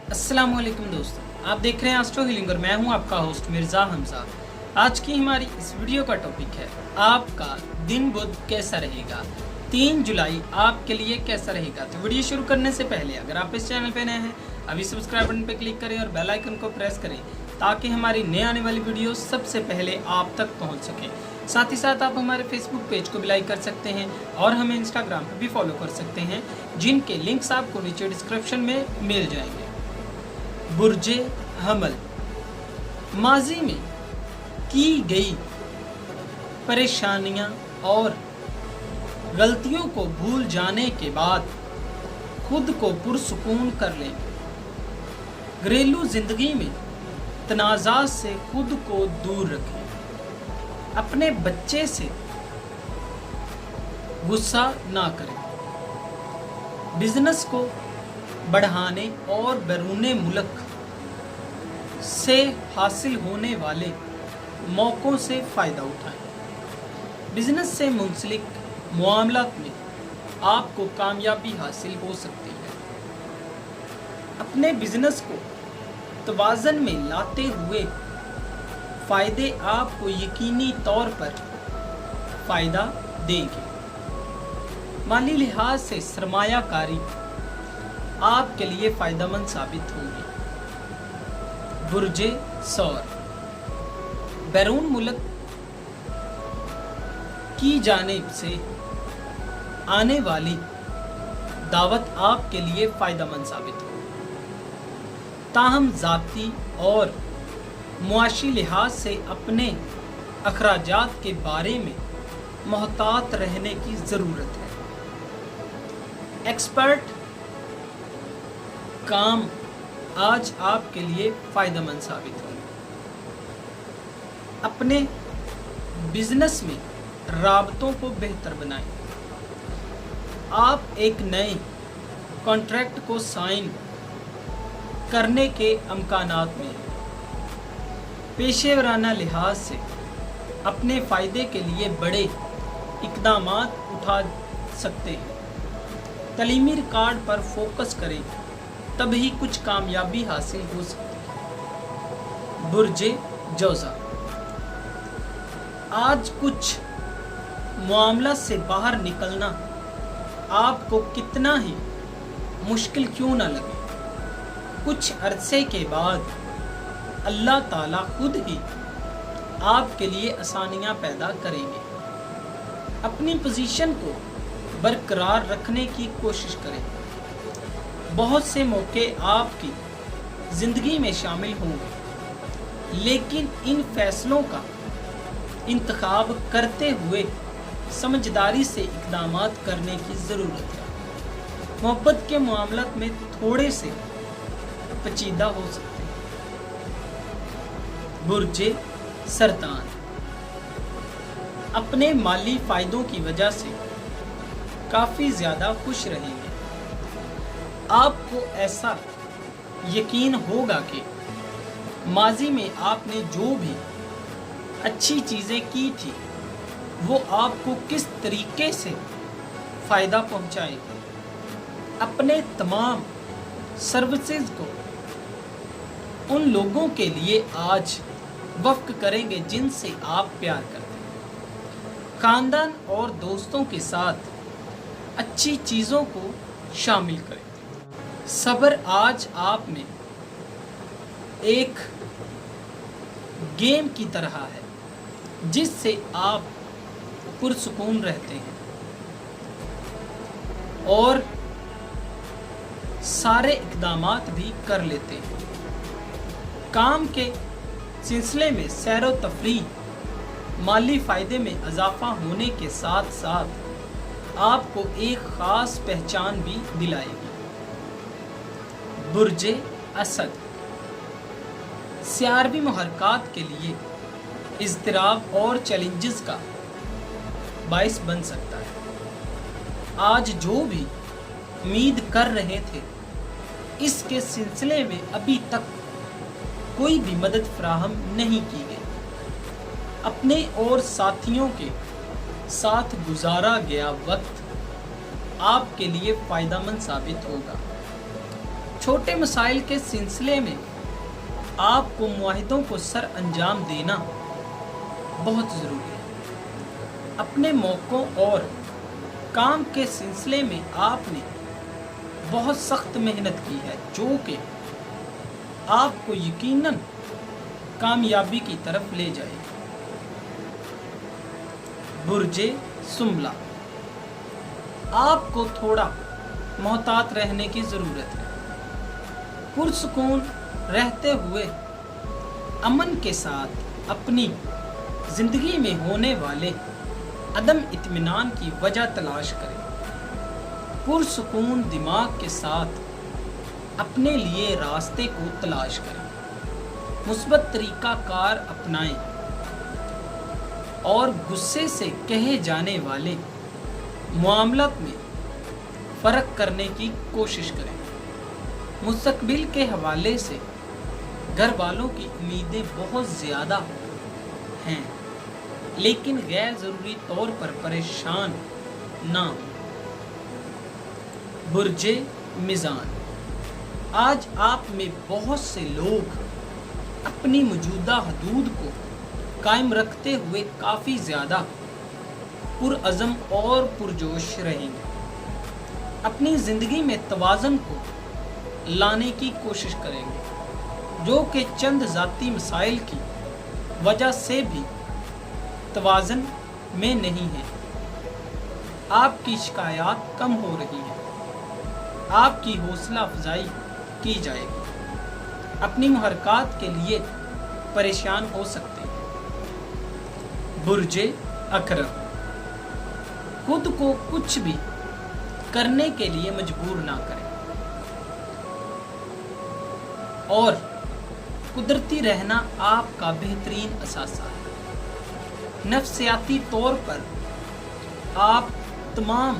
अस्सलाम वालेकुम दोस्तों, आप देख रहे हैं एस्ट्रो हीलिंग और मैं हूं आपका होस्ट मिर्ज़ा हमजा। आज की हमारी इस वीडियो का टॉपिक है आपका दिन बुध कैसा रहेगा। 3 जुलाई आपके लिए कैसा रहेगा। तो वीडियो शुरू करने से पहले अगर आप इस चैनल पे नए हैं अभी सब्सक्राइब बटन पे क्लिक करें और बेल आइकन को प्रेस करें ताकि हमारी नए आने वाली वीडियो सबसे पहले आप तक पहुँच सके। साथ ही साथ आप हमारे फेसबुक पेज को भी लाइक कर सकते हैं और हमें इंस्टाग्राम पर भी फॉलो कर सकते हैं, जिनके लिंक्स आपको नीचे डिस्क्रिप्शन में मिल जाएंगे। बुर्जे हमल, माजी में की गई परेशानियां और गलतियों को भूल जाने के बाद खुद को पुरसुकून कर लें। घरेलू जिंदगी में तनाज़ात से खुद को दूर रखें। अपने बच्चे से गुस्सा ना करें। बिजनेस को बढ़ाने और बैरूने मुल्क से हासिल होने वाले मौक़ों से फ़ायदा उठाएं। बिजनेस से मुंसलिक मामलात में आपको कामयाबी हासिल हो सकती है। अपने बिजनेस को तवाज़न में लाते हुए फ़ायदे आपको यकीनी तौर पर फ़ायदा देंगे। माली लिहाज से सरमायाकारी आपके लिए फ़ायदेमंद साबित होगी। बुर्जे सौर, बैरून मुल्क की जानिब से आने वाली दावत आपके लिए फ़ायदेमंद साबित होगी। ताहम ज़ाती और मुआशी लिहाज से अपने अखराजात के बारे में मोहतात रहने की ज़रूरत है। एक्सपर्ट काम आज आपके लिए फ़ायदेमंद साबित होंगे। अपने बिजनेस में राबतों को बेहतर बनाएं। आप एक नए कॉन्ट्रैक्ट को साइन करने के अमकानात में हैं। पेशेवराना लिहाज से अपने फ़ायदे के लिए बड़े इक़दामात उठा सकते हैं। तालीमी रिकॉर्ड पर फोकस करें, तभी कुछ कामयाबी हासिल हो सकती है। बुर्जे जौज़ा, आज कुछ मामला से बाहर निकलना आपको कितना ही मुश्किल क्यों ना लगे, कुछ अरसे के बाद अल्लाह ताला खुद ही आपके लिए आसानियां पैदा करेंगे। अपनी पोजीशन को बरकरार रखने की कोशिश करें। बहुत से मौके आपकी ज़िंदगी में शामिल होंगे, लेकिन इन फैसलों का इंतखाब करते हुए समझदारी से इक़दामात करने की ज़रूरत है। मोहब्बत के मामलात में थोड़े से पेचीदा हो सकते हैं। बुर्जे सरतान, अपने माली फ़ायदों की वजह से काफ़ी ज़्यादा खुश रहेंगे। आपको ऐसा यकीन होगा कि माजी में आपने जो भी अच्छी चीज़ें की थी वो आपको किस तरीके से फ़ायदा पहुंचाएगी। अपने तमाम सर्विसेज को उन लोगों के लिए आज वक्फ करेंगे जिनसे आप प्यार करते हैं। ख़ानदान और दोस्तों के साथ अच्छी चीज़ों को शामिल करें। सब्र आज आप में एक गेम की तरह है जिससे आप पुरसुकून रहते हैं और सारे इक़दामात भी कर लेते हैं। काम के सिलसिले में सैरो तफरीह माली फ़ायदे में इजाफ़ा होने के साथ साथ आपको एक ख़ास पहचान भी दिलाएगी। बुर्जे असद, सियारवी मुहरकात के लिए इज़्तिराब और चैलेंजेस का बाइस बन सकता है। आज जो भी उम्मीद कर रहे थे इसके सिलसिले में अभी तक कोई भी मदद फराहम नहीं की गई। अपने और साथियों के साथ गुजारा गया वक्त आपके लिए फ़ायदेमंद साबित होगा। چھوٹے مسائل کے سلسلے میں آپ کو معاہدوں کو سر انجام دینا بہت ضروری ہے۔ اپنے موقعوں اور کام کے سلسلے میں آپ نے بہت سخت محنت کی ہے، جو کہ آپ کو یقیناً کامیابی کی طرف لے جائے گی۔ برج سنبلہ، آپ کو تھوڑا محتاط رہنے کی ضرورت ہے۔ پرسکون رہتے ہوئے امن کے ساتھ اپنی زندگی میں ہونے والے عدم اطمینان کی وجہ تلاش کریں۔ پرسکون دماغ کے ساتھ اپنے لیے راستے کو تلاش کریں۔ مثبت طریقہ کار اپنائیں اور غصے سے کہے جانے والے معاملات میں فرق کرنے کی کوشش کریں۔ مستقبل کے حوالے سے گھر والوں کی امیدیں بہت زیادہ ہیں، لیکن غیر ضروری طور پر پریشان نہ ہوں۔ برج میزان، آج آپ میں بہت سے لوگ اپنی موجودہ حدود کو قائم رکھتے ہوئے کافی زیادہ پرعزم اور پرجوش رہیں گے۔ اپنی زندگی میں توازن کو لانے کی کوشش کریں گے، جو کہ چند ذاتی مسائل کی وجہ سے بھی توازن میں نہیں ہے۔ آپ کی شکایات کم ہو رہی ہیں، آپ کی حوصلہ افزائی کی جائے گی۔ اپنی محرکات کے لیے پریشان ہو سکتے ہیں۔ برج اکرم، خود کو کچھ بھی کرنے کے لیے مجبور نہ کریں اور قدرتی رہنا آپ کا بہترین اثاثہ ہے۔ نفسیاتی طور پر آپ تمام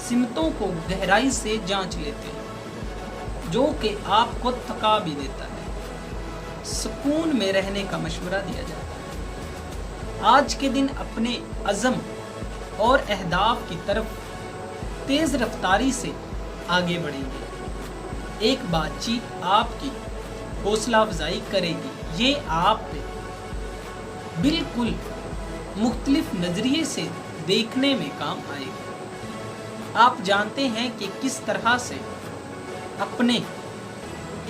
سمتوں کو گہرائی سے جانچ لیتے ہیں، جو کہ آپ کو تھکا بھی دیتا ہے۔ سکون میں رہنے کا مشورہ دیا جاتا ہے۔ آج کے دن اپنے عزم اور اہداف کی طرف تیز رفتاری سے آگے بڑھیں گے۔ ایک بات چیت آپ کی حوصلہ افزائی کرے گی، یہ آپ پہ بالکل مختلف نظریے سے دیکھنے میں کام آئے گا۔ آپ جانتے ہیں کہ کس طرح سے اپنے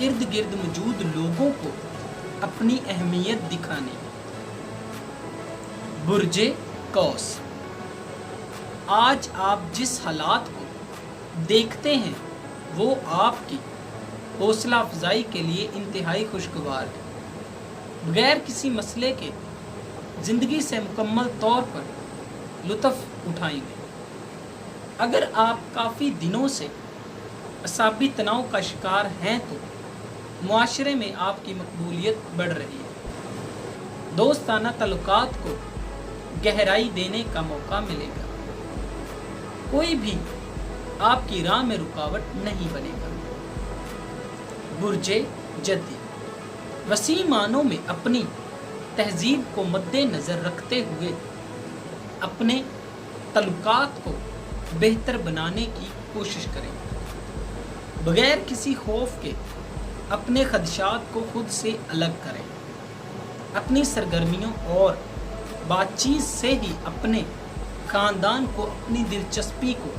ارد گرد موجود لوگوں کو اپنی اہمیت دکھانی۔ برج قوس، آج آپ جس حالات کو دیکھتے ہیں وہ آپ کی حوصلہ افزائی کے لیے انتہائی خوشگوار ہے۔ بغیر کسی مسئلے کے زندگی سے مکمل طور پر لطف اٹھائیں گے۔ اگر آپ کافی دنوں سے اعصابی تناؤ کا شکار ہیں تو معاشرے میں آپ کی مقبولیت بڑھ رہی ہے۔ دوستانہ تعلقات کو گہرائی دینے کا موقع ملے گا۔ کوئی بھی آپ کی راہ میں رکاوٹ نہیں بنے گا۔ برج جدی، وسیع معنوں میں اپنی تہذیب کو مد نظر رکھتے ہوئے اپنے تعلقات کو بہتر بنانے کی کوشش کریں۔ بغیر کسی خوف کے اپنے خدشات کو خود سے الگ کریں۔ اپنی سرگرمیوں اور بات چیت سے ہی اپنے خاندان کو اپنی دلچسپی کو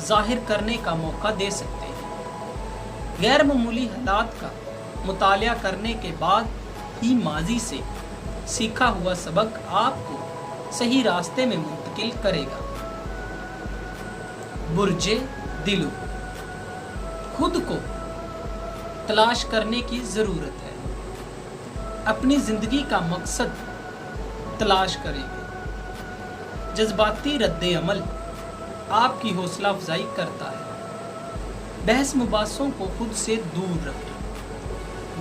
ظاہر کرنے کا موقع دے سکتے ہیں۔ غیر معمولی حالات کا مطالعہ کرنے کے بعد ہی ماضی سے سیکھا ہوا سبق آپ کو صحیح راستے میں منتقل کرے گا۔ برج دلو، خود کو تلاش کرنے کی ضرورت ہے۔ اپنی زندگی کا مقصد تلاش کریں گے۔ جذباتی رد عمل آپ کی حوصلہ افزائی کرتا ہے۔ بحث مباحثوں کو خود سے دور رکھیں۔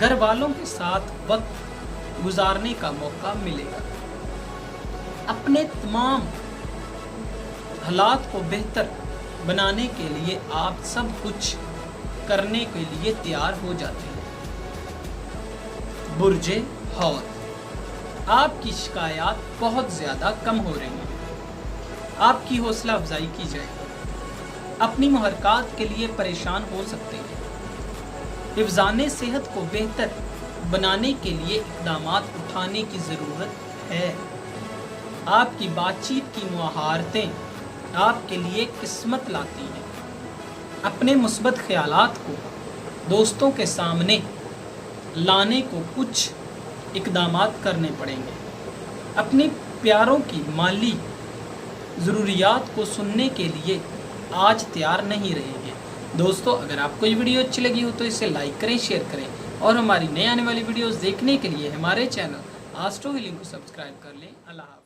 گھر والوں کے ساتھ وقت گزارنے کا موقع ملے گا۔ اپنے تمام حالات کو بہتر بنانے کے لیے آپ سب کچھ کرنے کے لیے تیار ہو جاتے ہیں۔ برج حوت، آپ کی شکایات بہت زیادہ کم ہو رہی ہیں۔ آپ کی حوصلہ افزائی کی جائے گی۔ اپنی محرکات کے لیے پریشان ہو سکتے ہیں۔ हिफ्ज़ाने सेहत को बेहतर बनाने के लिए इक़दामात उठाने की ज़रूरत है। आपकी बातचीत की महारतें आपके लिए किस्मत लाती हैं। अपने मुस्बत ख़यालात को दोस्तों के सामने लाने को कुछ इक़दामात करने पड़ेंगे। अपने प्यारों की माली ज़रूरियात को सुनने के लिए आज तैयार नहीं रहेंगे। दोस्तों, अगर आपको ये वीडियो अच्छी लगी हो तो इसे लाइक करें, शेयर करें और हमारी नई आने वाली वीडियोस देखने के लिए हमारे चैनल एस्ट्रो हीलिंग को सब्सक्राइब कर लें। अल्लाह हाफ़िज़।